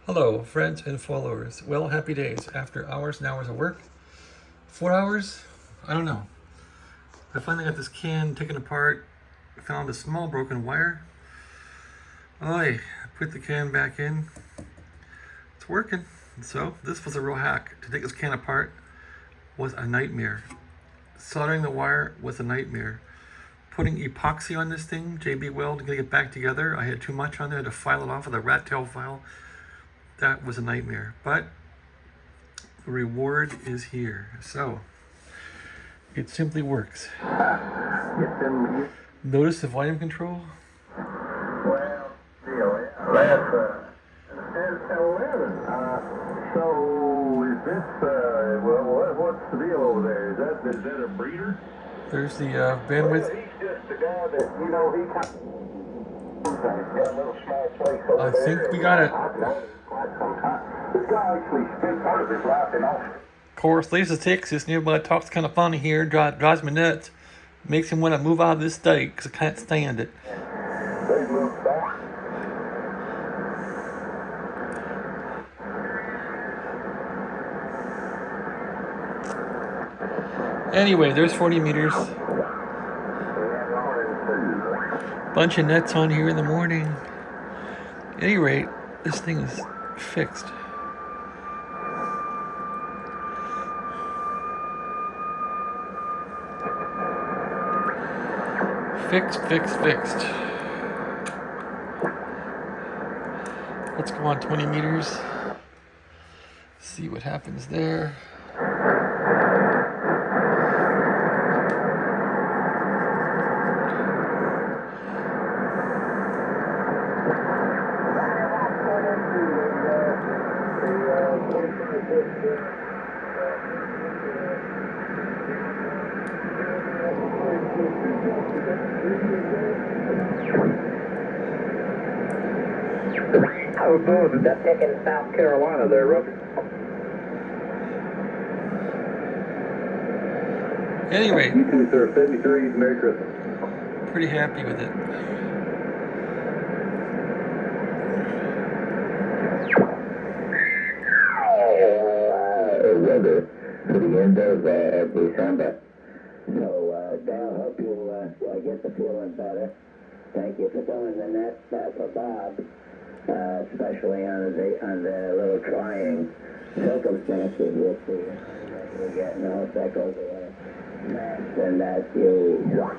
Hello, friends and followers. Well, happy days. After hours and hours of work, 4 hours? I don't know. I finally got this can taken apart, found a small broken wire. I put the can back in. It's working. So, this was a real hack. To take this can apart was a nightmare. Soldering the wire was a nightmare. Putting epoxy on this thing, JB Weld, getting it back together. I had too much on there to file it off with a rat tail file. That was a nightmare, but the reward is here. So it simply works. Notice the volume control. Well, that's 11. So is this what's the deal over there? Is that a breeder? There's the bandwidth. He's just the guy that he got a little small place over I think we got it. This guy actually spent part of his life in Austin. Of course, Lisa, Texas, nearby talks kind of funny here, drives me nuts. Makes him want to move out of this state because I can't stand it. They moved back. Anyway, there's 40 meters. Bunch of nets on here in the morning. At any rate, this thing is fixed. Fixed. Let's go on 20 meters. See what happens there. How good that pick in South Carolina there, Ruby? Anyway, You too, sir. 73. Merry Christmas. pretty happy with it. Weather for the end of December. So, Dale, hope you'll get the feeling better. Thank you for throwing the net for Bob, especially on the little trying circumstances with the we're getting. I hope that goes away fast and that you.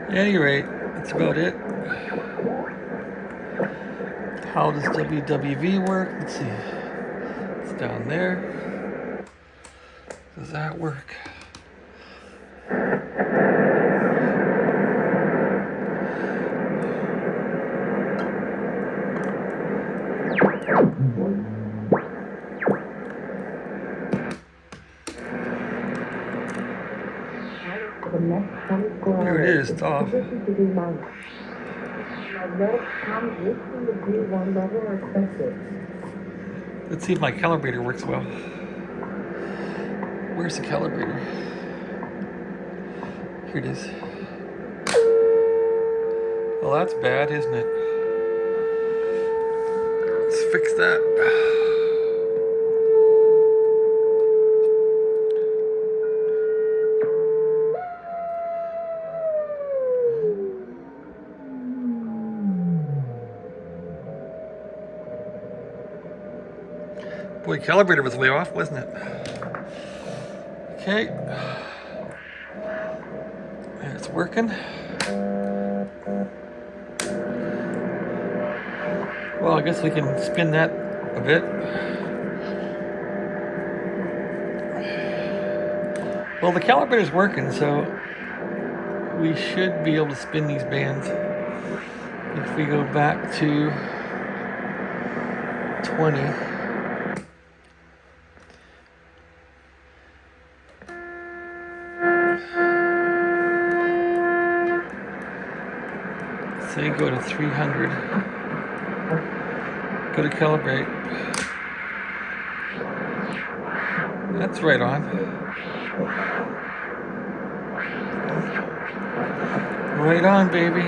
At any rate, that's about it. How does WWV work? Let's see. It's down there. Does that work? Here it is, it's off. Let's see if my calibrator works well. Where's the calibrator? Here it is. Well, that's bad, isn't it? Let's fix that. Boy, calibrator was way off, wasn't it? Okay. And it's working. Well, I guess we can spin that a bit. Well, the calibrator's working, so we should be able to spin these bands. If we go back to 20. Say go to 300. Go to calibrate. That's right on. Right on, baby.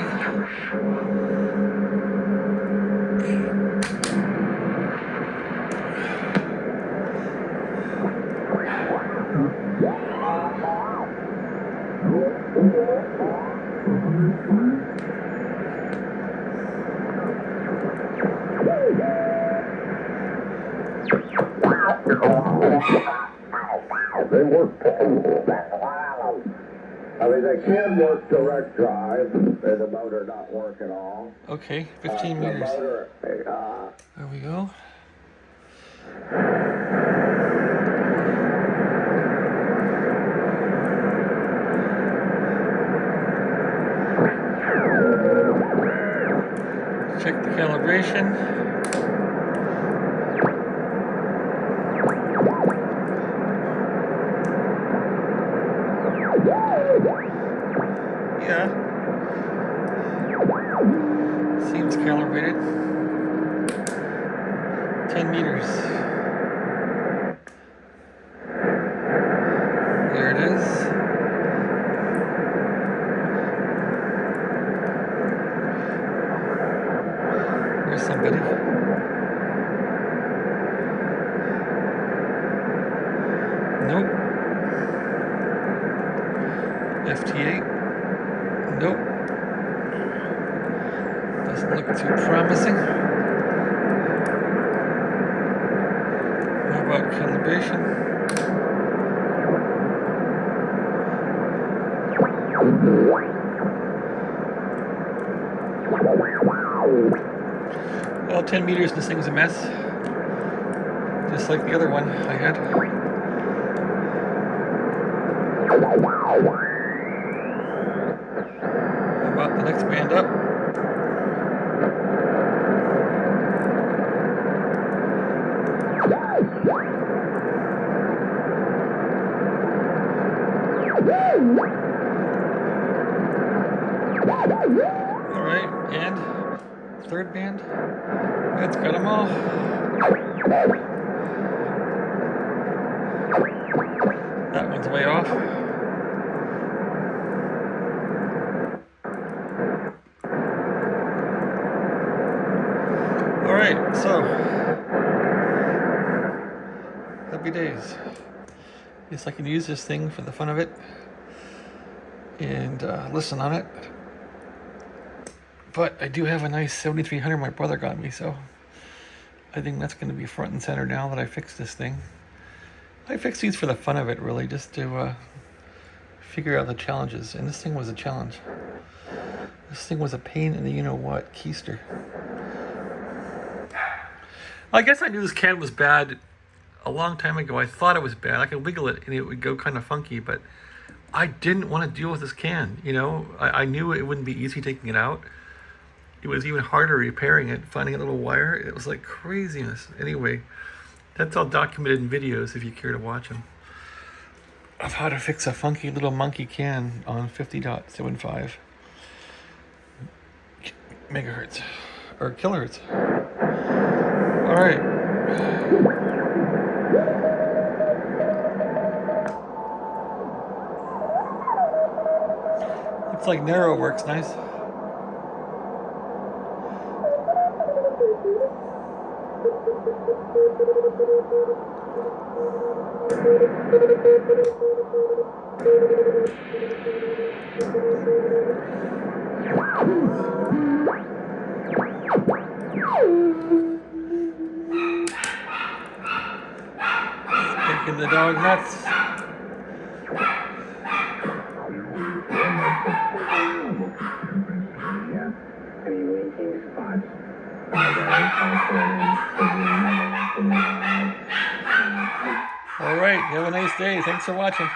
They work. I mean, they can work direct drive, and the motor not work at all. Okay, 15 meters. The motor, There we go. Check the calibration. Yeah. Seems calibrated. 10 meters. There it is. There's somebody. Nope. FT8. Nope. Doesn't look too promising. How about calibration? Well, 10 meters, this thing's a mess. Just like the other one I had. How about the next band up? Alright, and third band. That's got them all. That one's way off. Alright, so happy days. Guess I can use this thing for the fun of it and listen on it. But I do have a nice 7300 my brother got me, so I think that's going to be front and center now that I fixed this thing. I fix these for the fun of it, really, just to figure out the challenges. And this thing was a challenge. This thing was a pain in the you-know-what keister. I guess I knew this can was bad a long time ago. I thought it was bad. I could wiggle it and it would go kind of funky, but I didn't want to deal with this can, you know. I knew it wouldn't be easy taking it out. It was even harder repairing it, finding a little wire. It was like craziness. Anyway, that's all documented in videos if you care to watch them, of how to fix a funky little monkey can on 50.75 megahertz or kilohertz. All right. Looks like narrow works nice. Taking the dog nuts. Any leaking spots? All right, have a nice day. Thanks for watching.